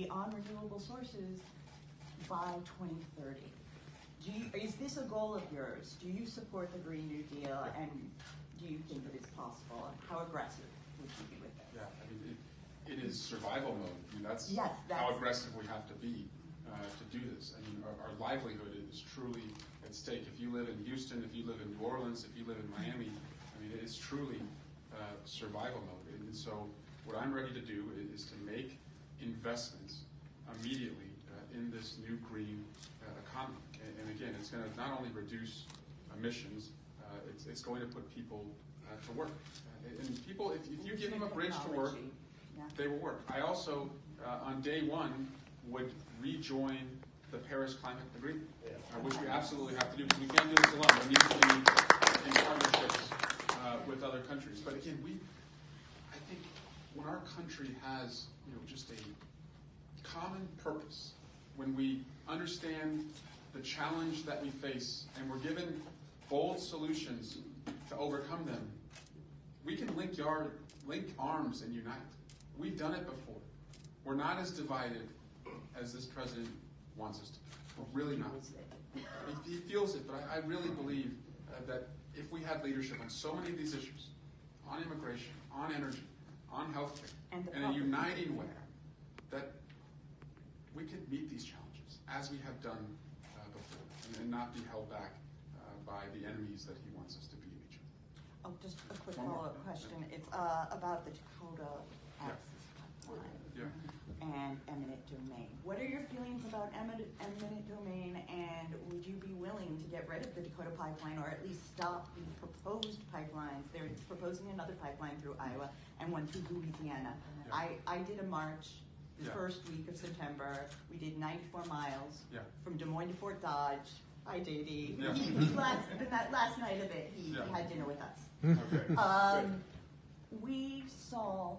on renewable sources by 2030. Is this a goal of yours? Do you support the Green New Deal, and do you think that it's possible? How aggressive would you be with it? Yeah, I mean, it is survival mode. I mean, that's how aggressive we have to be to do this. I mean, our livelihood is truly at stake. If you live in Houston, if you live in New Orleans, if you live in Miami, I mean, it's truly survival mode. And so what I'm ready to do is to make investments immediately in this new green economy. And again, it's going to not only reduce emissions, it's going to put people to work. And people, if you give them a bridge to work, they will work. I also, on day one, would rejoin the Paris Climate Agreement, which we absolutely have to do, because we can't do this alone. We need to be in partnerships with other countries. But again, I think when our country has, just a common purpose, when we understand the challenge that we face and we're given bold solutions to overcome them, we can link arms and unite. We've done it before. We're not as divided as this president wants us to be. We're really not. He feels it, but I really believe that if we had leadership on so many of these issues, on immigration, on energy, on healthcare, in a uniting way, that we could meet these challenges as we have done before, and not be held back by the enemies that he wants us to be in each other. Oh, just a quick follow-up question. It's about the Dakota access pipeline and eminent domain. What are your feelings about eminent domain, and would you be willing to get rid of the Dakota pipeline, or at least stop the proposed pipelines? They're proposing another pipeline through Iowa and one through Louisiana. I did a march the first week of September. We did 94 miles from Des Moines to Fort Dodge. Hi, JD. Last night of it, he had dinner with us. We saw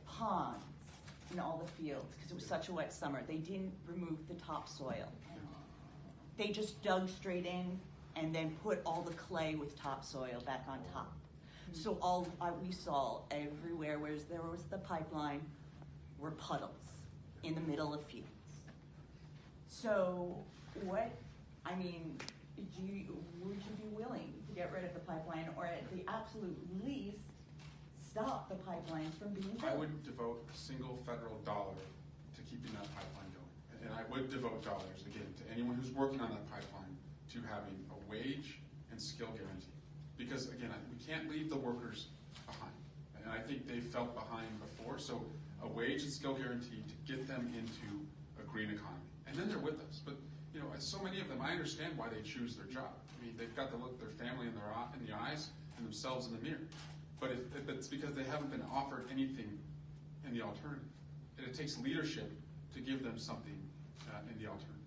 ponds in all the fields because it was such a wet summer. They didn't remove the topsoil. They just dug straight in and then put all the clay with topsoil back on top. So all we saw everywhere where there was the pipeline were puddles in the middle of fields. So would you be willing to get rid of the pipeline, or at the absolute least stop the pipelines from being built? I wouldn't devote a single federal dollar to keeping that pipeline going. And I would devote dollars, again, to anyone who's working on that pipeline to having a wage and skill guarantee. Because, again, we can't leave the workers behind. And I think they felt behind before. So a wage and skill guarantee to get them into a green economy. And then they're with us. But, so many of them, I understand why they choose their job. I mean, they've got to look their family in the eyes and themselves in the mirror. But it's because they haven't been offered anything in the alternative. And it takes leadership to give them something in the alternative.